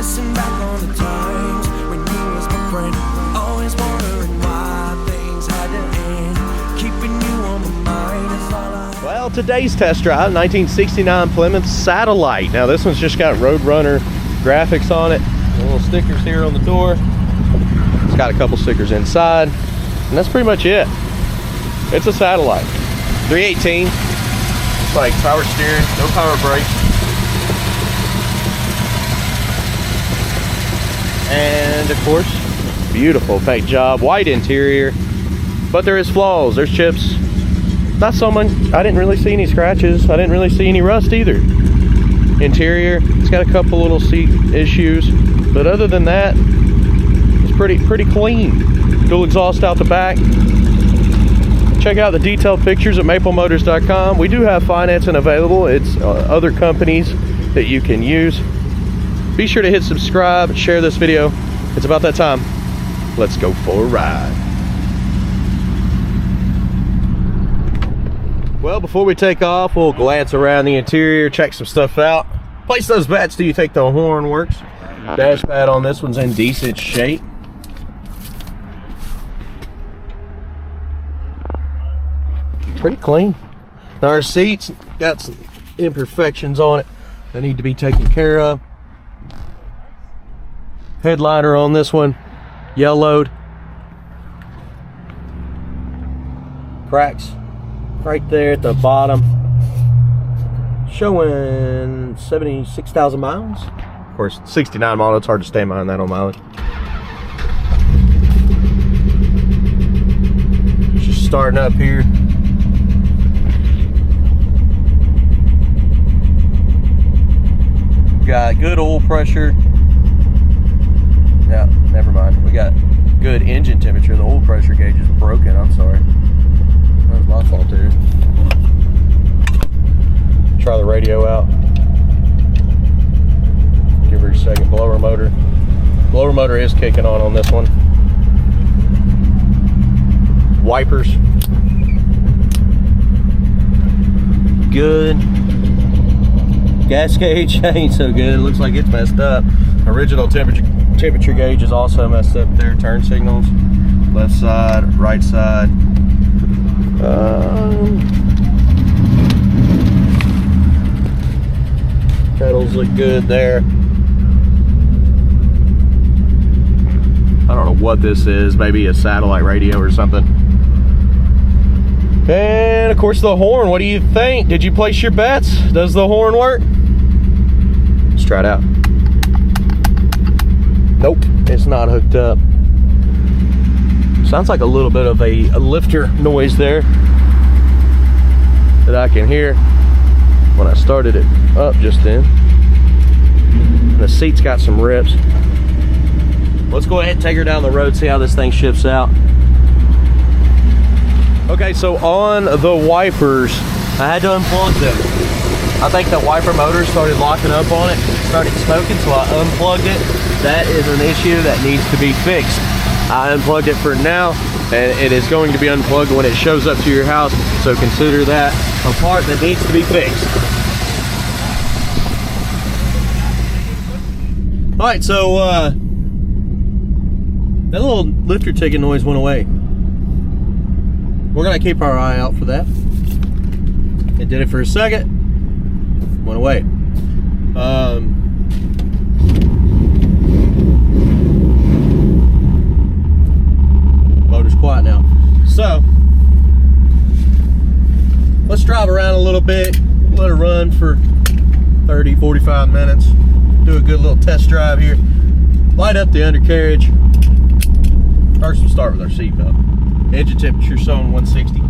reminiscing back on the times when you was my friend. Always wondering why things had to end. Keeping you on my mind is all I... Well, today's test drive, 1969 Plymouth Satellite. Now this one's just got Roadrunner graphics on it. Little stickers here on the door. It's got a couple stickers inside. And that's pretty much it. It's a Satellite. 318. It's like power steering, no power brakes. And of course, beautiful paint job, white interior. But there is flaws, there's chips. Not so much, I didn't really see any scratches. I didn't really see any rust either. Interior, it's got a couple little seat issues. But other than that, it's pretty clean. Dual exhaust out the back. Check out the detailed pictures at maplemotors.com. We do have financing available. It's other companies that you can use. Be sure to hit subscribe, share this video. It's about that time. Let's go for a ride. Well, before we take off, we'll glance around the interior, check some stuff out. Place those bets. Do you think the horn works? Dash pad on this one's in decent shape. Pretty clean. Now our seats got some imperfections on it that need to be taken care of. Headliner on this one, yellowed. Cracks right there at the bottom. Showing 76,000 miles. Of course, 69 model, it's hard to stay behind that on mileage. Just starting up here. Got good oil pressure. Yeah, never mind. We got good engine temperature. The oil pressure gauge is broken. I'm sorry. That was my fault there. Try the radio out. Give her a second. Blower motor. Blower motor is kicking on this one. Wipers. Good. Gas gauge ain't so good. It looks like it's messed up. Original temperature gauge is also messed up there. Turn signals. Left side, right side. Pedals look good there. I don't know what this is. Maybe a satellite radio or something. And of course the horn. What do you think? Did you place your bets? Does the horn work? Let's try it out. Nope, it's not hooked up. Sounds like a little bit of a lifter noise there that I can hear when I started it up just then. And the seat's got some rips. Let's go ahead and take her down the road, see how this thing shifts out. Okay, so on the wipers, I had to unplug them. I think the wiper motor started locking up on it, started smoking, so I unplugged it. That is an issue that needs to be fixed. I unplugged it for now, and it is going to be unplugged when it shows up to your house, so consider that a part that needs to be fixed. Alright, so that little lifter ticking noise went away. We're gonna keep our eye out for that. It did it for a second, went away. Motor's quiet now. So let's drive around a little bit, let it run for 30-45 minutes. Do a good little test drive here. Light up the undercarriage. First we'll start with our seatbelt. Engine temperature showing 160.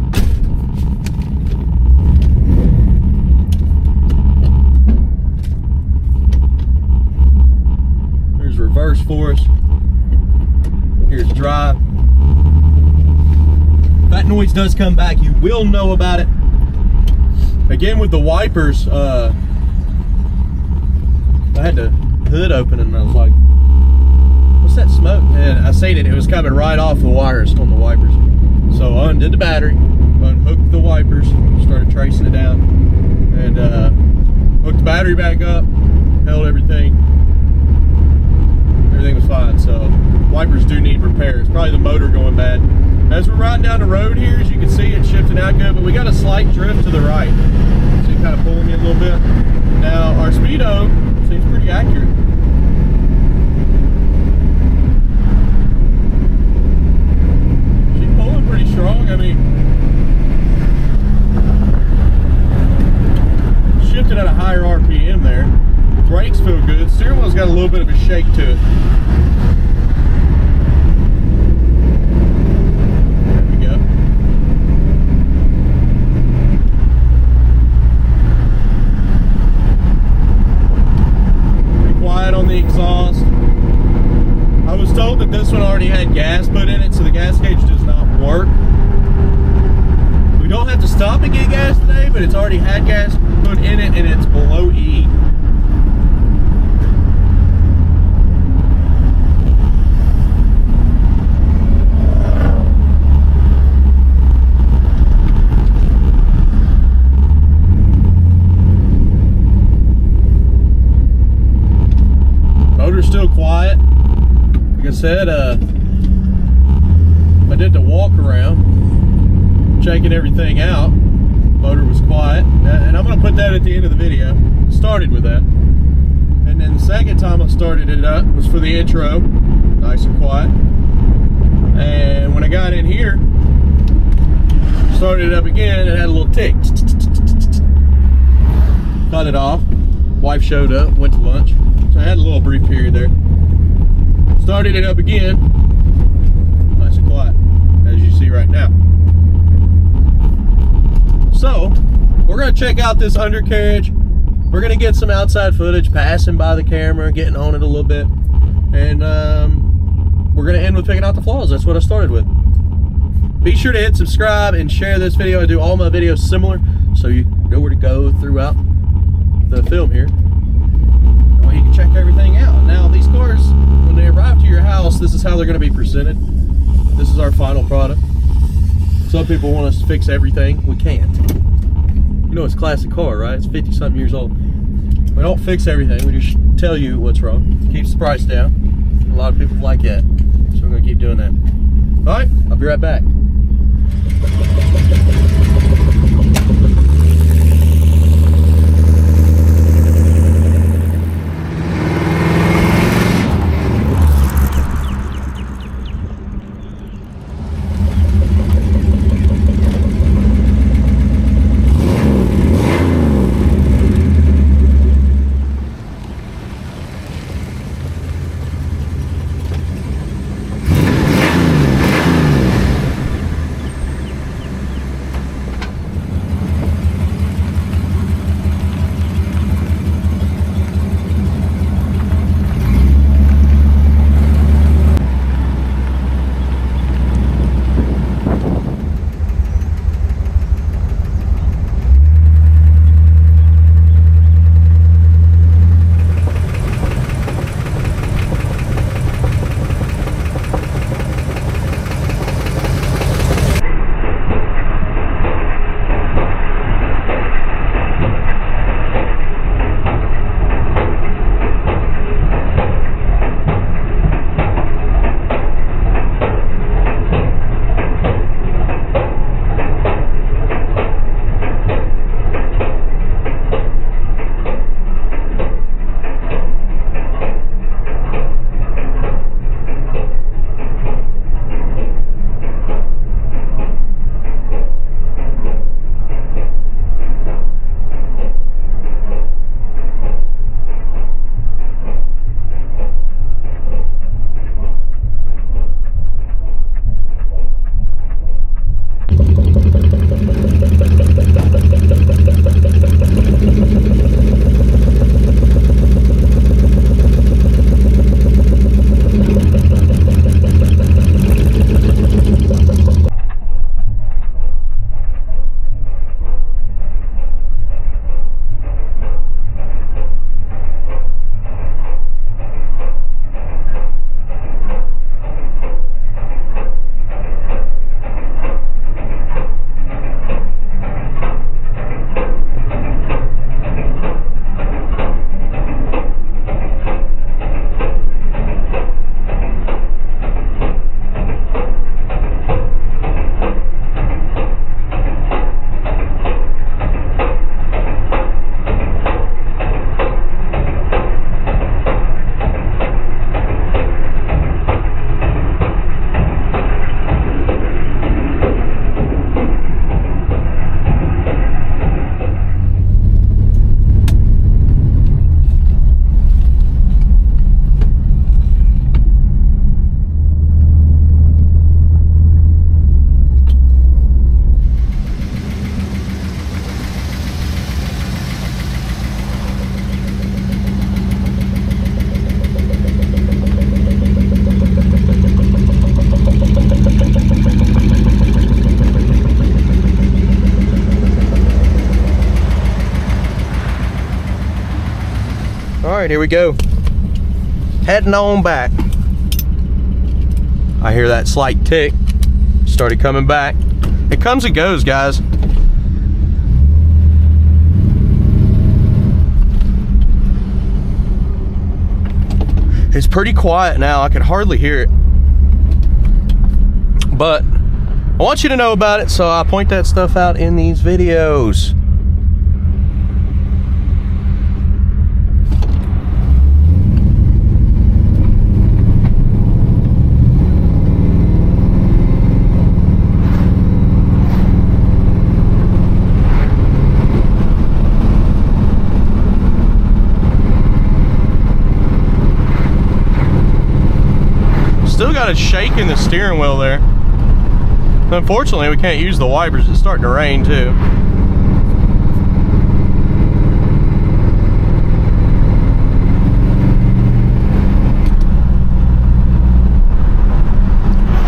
There's reverse for us. Here's drive. If that noise does come back, you will know about it. Again, with the wipers, I had the hood open and I was like, what's that smoke? And I seen it, it was coming right off the wires on the wipers. So I undid the battery, unhooked the wipers, started tracing it down, and hooked the battery back up, held everything, probably the motor going bad. As we're riding down the road here, as you can see, it's shifting out good, but we got a slight drift to the right. So you're kind of pulling me a little bit. Now, our speedo seems pretty accurate. She's pulling pretty strong. I mean, shifted at a higher RPM there. The brakes feel good. Steering wheel's got a little bit of a shake to it. There we go. Pretty quiet on the exhaust. I was told that this one already had gas put in it, so the gas gauge does not work. We don't have to stop and get gas today, but it's already had gas put in it and it's below E. Motor's still quiet. Like I said, I did the walk around, checking everything out. Motor was quiet, and I'm going to put that at the end of the video. Started with that. And then the second time I started it up was for the intro. Nice and quiet. And when I got in here, started it up again, it had a little tick. Cut it off. Wife showed up, went to lunch. So I had a little brief period there. Started it up again. Nice and quiet, as you see right now. So, we're going to check out this undercarriage. We're going to get some outside footage, passing by the camera, getting on it a little bit. And we're going to end with picking out the flaws. That's what I started with. Be sure to hit subscribe and share this video. I do all my videos similar, so you know where to go throughout the film here. Well, you can check everything out. Now, these cars, when they arrive to your house, this is how they're going to be presented. This is our final product. Some people want us to fix everything. We can't. You know, it's a classic car, right? It's 50-something years old. We don't fix everything. We just tell you what's wrong. Keeps the price down. A lot of people like that. So we're going to keep doing that. All right, I'll be right back. right, here we go. Heading on back. I hear that slight tick. Started coming back. It comes and goes, guys. It's pretty quiet now. I can hardly hear it. But I want you to know about it, so I point that stuff out in these videos. Still got a shake in the steering wheel there. Unfortunately, we can't use the wipers. It's starting to rain too.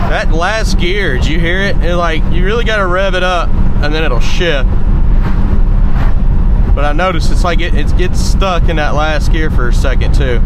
That last gear, did you hear it? Like, you really got to rev it up and then it'll shift. But I noticed it's like it gets stuck in that last gear for a second too.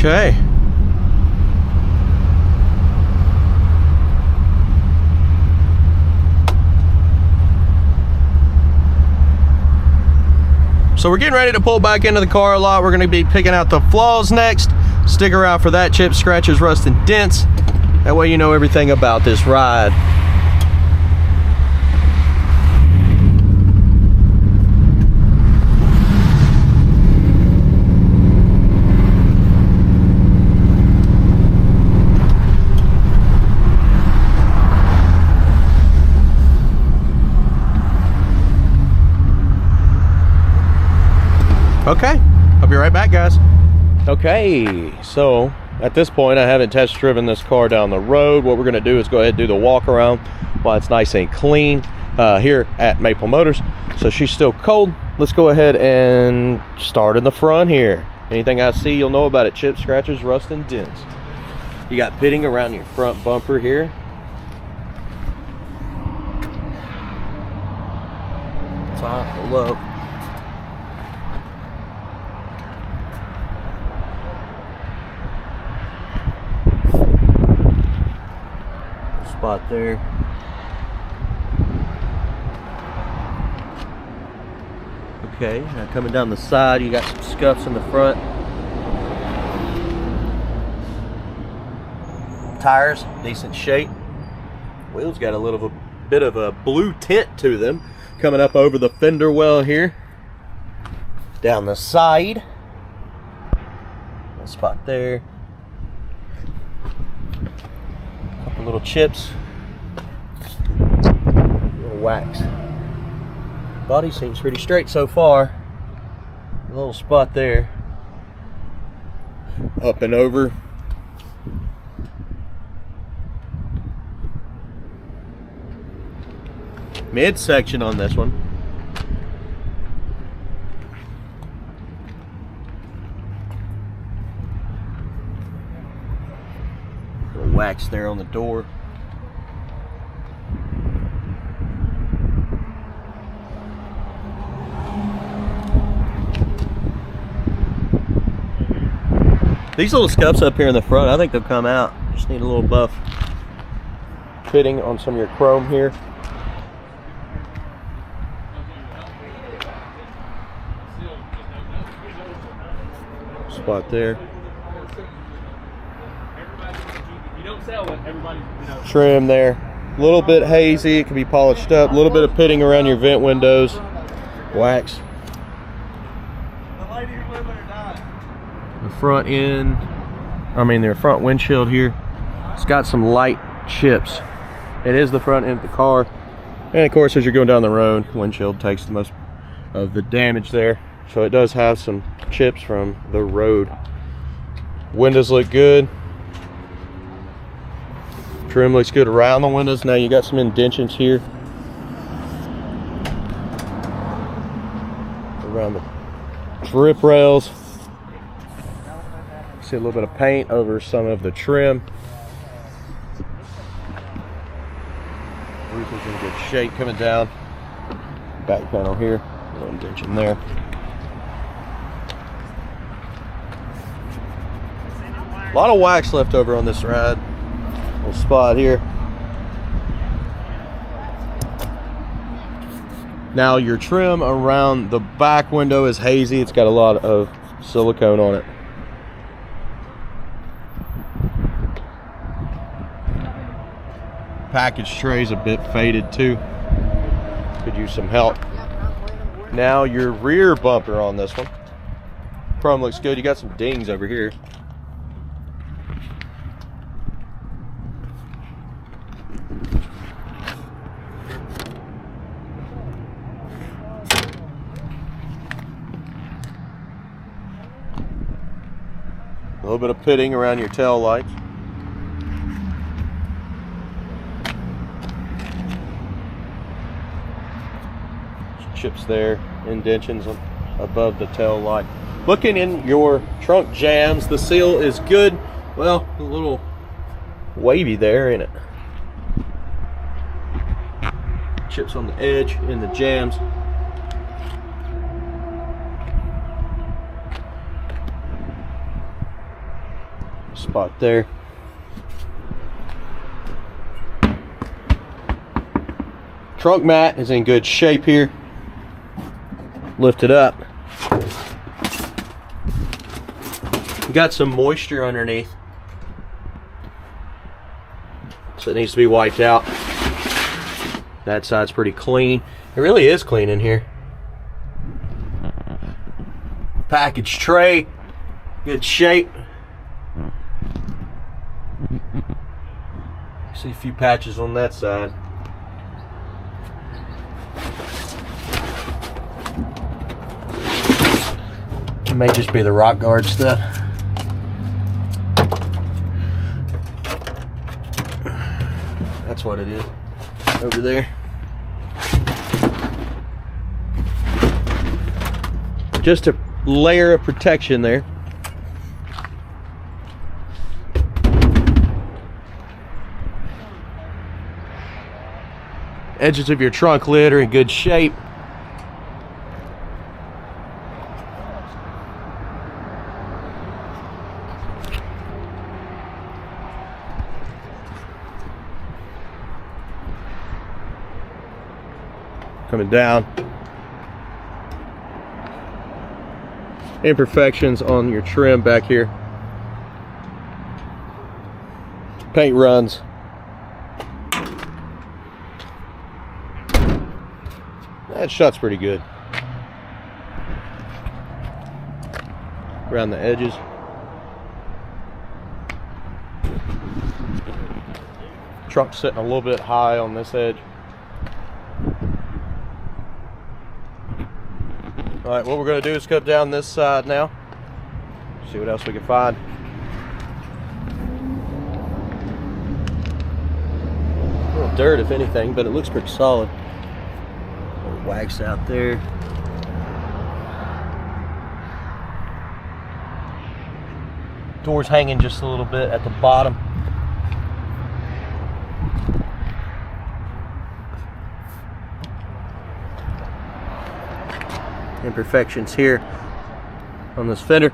Okay. So we're getting ready to pull back into the car lot. We're going to be picking out the flaws next. Stick around for that. Chips, scratches, rust, and dents. That way you know everything about this ride. Okay, I'll be right back, guys. Okay, so at this point I haven't test driven this car down the road. What we're going to do is go ahead and do the walk around while it's nice and clean here at Maple Motors. So she's still cold. Let's go ahead and start in the front here. Anything I see, you'll know about it. Chips, scratches, rust, and dents. You got pitting around your front bumper here. Top, low. Spot there. Okay, now coming down the side, you got some scuffs in the front. Tires, decent shape. Wheels got a little bit of a blue tint to them. Coming up over the fender well here. Down the side. A spot there. Couple little chips. Little wax. Body seems pretty straight so far. A little spot there. Up and over. Midsection on this one. Little wax there on the door. These little scuffs up here in the front, I think they'll come out. Just need a little buff fitting on some of your chrome here. Spot there. Trim there. A little bit hazy, it can be polished up. A little bit of pitting around your vent windows. Wax. The front end, the front windshield here, it's got some light chips. It is the front end of the car. And of course, as you're going down the road, windshield takes the most of the damage there. So it does have some chips from the road. Windows look good. Trim looks good around the windows. Now you got some indentions here around the drip rails. See a little bit of paint over some of the trim. Roof is in good shape coming down. Back panel here, a little indention there. A lot of wax left over on this ride. Little spot here. Now your trim around the back window is hazy. It's got a lot of silicone on it. Package tray's a bit faded too. Could use some help. Now your rear bumper on this one. Chrome looks good. You got some dings over here. A little bit of pitting around your tail lights. Chips there, indentions above the tail light. Looking in your trunk jams, the seal is good. Well, a little wavy there, ain't it? Chips on the edge in the jams. Spot there. Trunk mat is in good shape here. Lift it up. Got some moisture underneath, so it needs to be wiped out. That side's pretty clean. It really is clean in here. Package tray, good shape. See a few patches on that side. It may just be the rock guard stuff. That's what it is over there. Just a layer of protection there. Edges of your trunk lid are in good shape. Coming down. Imperfections on your trim back here. Paint runs. That shot's pretty good. Around the edges. Trunk's sitting a little bit high on this edge. All right, what we're going to do is come down this side now. See what else we can find. A little dirt, if anything, but it looks pretty solid. A little wax out there. Doors hanging just a little bit at the bottom. Imperfections here on this fender.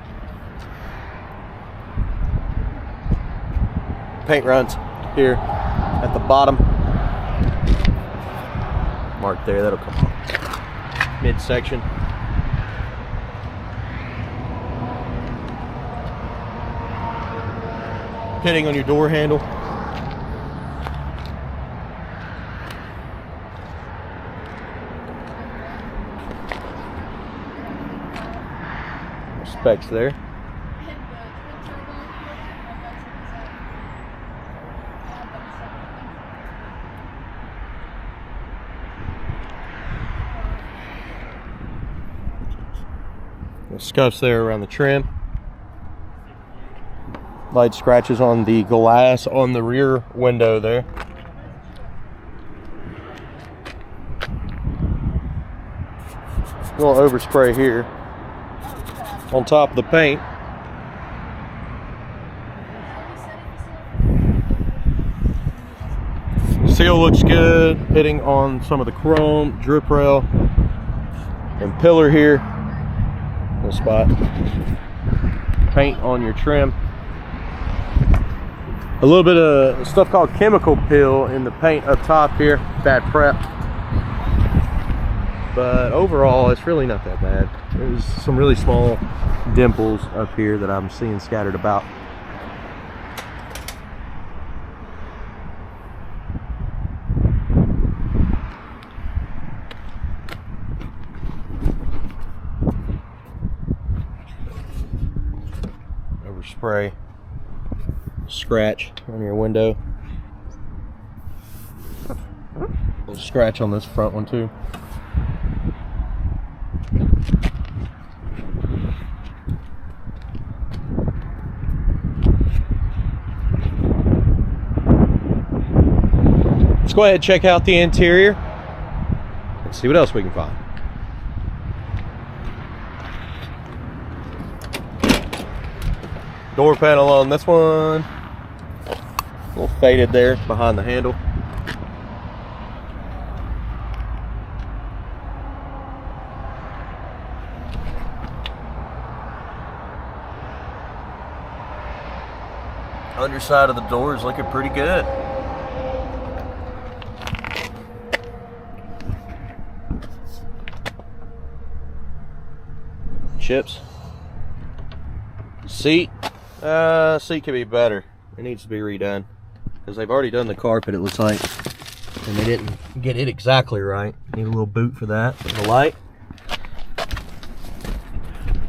Paint runs here at the bottom. Mark there, that'll come off. Midsection. Pitting on your door handle. specs there. The scuffs there around the trim. Light scratches on the glass on the rear window there. A little overspray here on top of the paint. Seal looks good, hitting on some of the chrome, drip rail, and pillar here. No spot. Paint on your trim. A little bit of stuff called chemical peel in the paint up top here. Bad prep. But overall, it's really not that bad. There's some really small dimples up here that I'm seeing scattered about. Overspray. Scratch on your window. A little scratch on this front one too. Let's go ahead and check out the interior and see what else we can find. Door panel on this one. A little faded there behind the handle. Underside of the door is looking pretty good. Chips. Seat. Seat could be better. It needs to be redone because they've already done the carpet, it looks like, and they didn't get it exactly right. Need a little boot for that. The light.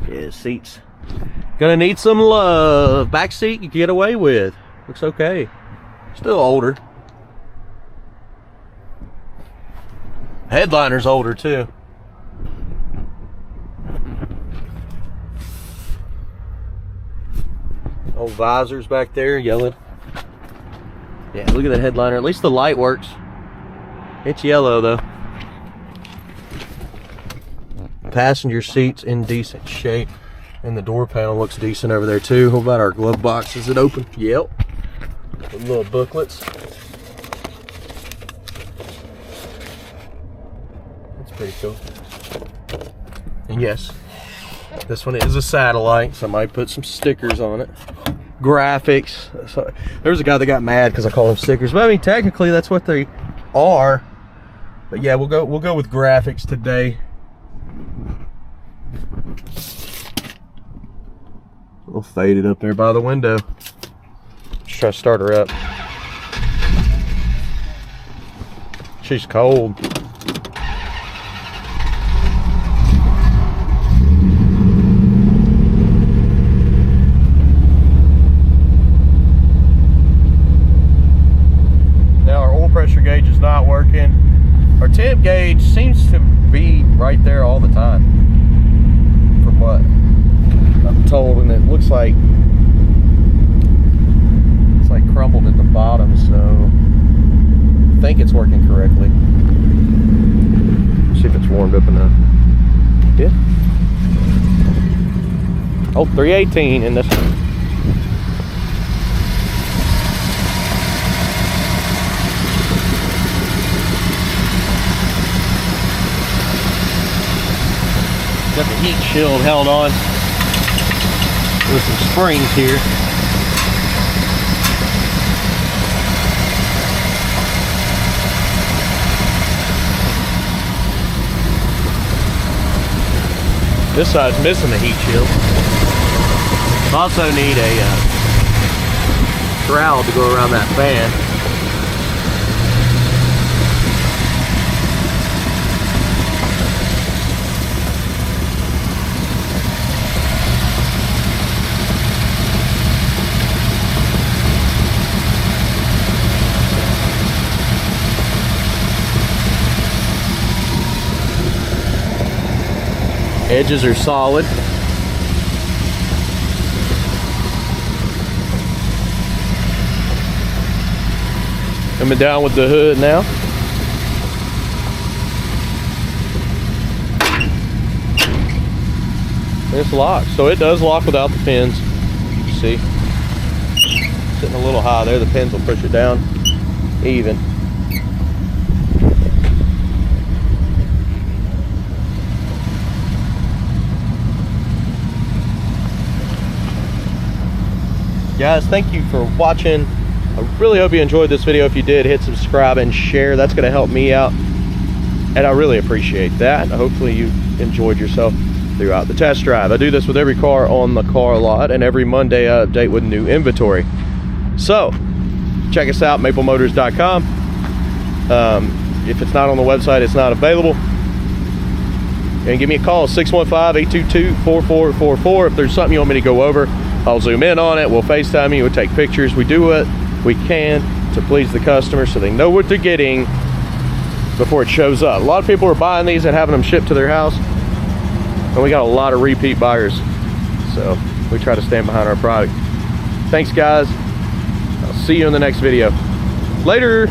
Yeah, seats. Gonna need some love. Back seat you can get away with. Looks okay. Still older. Headliner's older too. Old visors back there, yellow. Yeah, look at that headliner. At least the light works. It's yellow though. Passenger seats in decent shape. And the door panel looks decent over there too. What about our glove box? Is it open? Yep. With little booklets. That's pretty cool. And yes, this one is a satellite, so I might put some stickers on it. Graphics. So, there was a guy that got mad because I call them stickers, but I mean technically that's what they are. But yeah, we'll go with graphics today. A little faded up there by the window. Let's try to start her up. She's cold. Pressure gauge is not working. Our temp gauge seems to be right there all the time from what I'm told, and it looks like it's like crumbled at the bottom, so I think it's working correctly. See if it's warmed up enough. Yeah. Oh, 318 in this one. Got the heat shield held on with some springs here. This side's missing the heat shield. Also need a shroud to go around that fan. Edges are solid. Coming down with the hood now. It's locked, so it does lock without the pins. You see, sitting a little high there. The pins will push it down even. Guys, thank you for watching. I really hope you enjoyed this video. If you did, hit subscribe and share. That's going to help me out, and I really appreciate that. Hopefully you enjoyed yourself throughout the test drive. I do this with every car on the car lot, and every Monday I update with new inventory. So check us out, maplemotors.com. If it's not on the website, it's not available. And give me a call, 615-822-4444. If there's something you want me to go over, I'll zoom in on it. We'll FaceTime you. We'll take pictures. We do what we can to please the customer so they know what they're getting before it shows up. A lot of people are buying these and having them shipped to their house, and we got a lot of repeat buyers, so we try to stand behind our product. Thanks, guys. I'll see you in the next video. Later.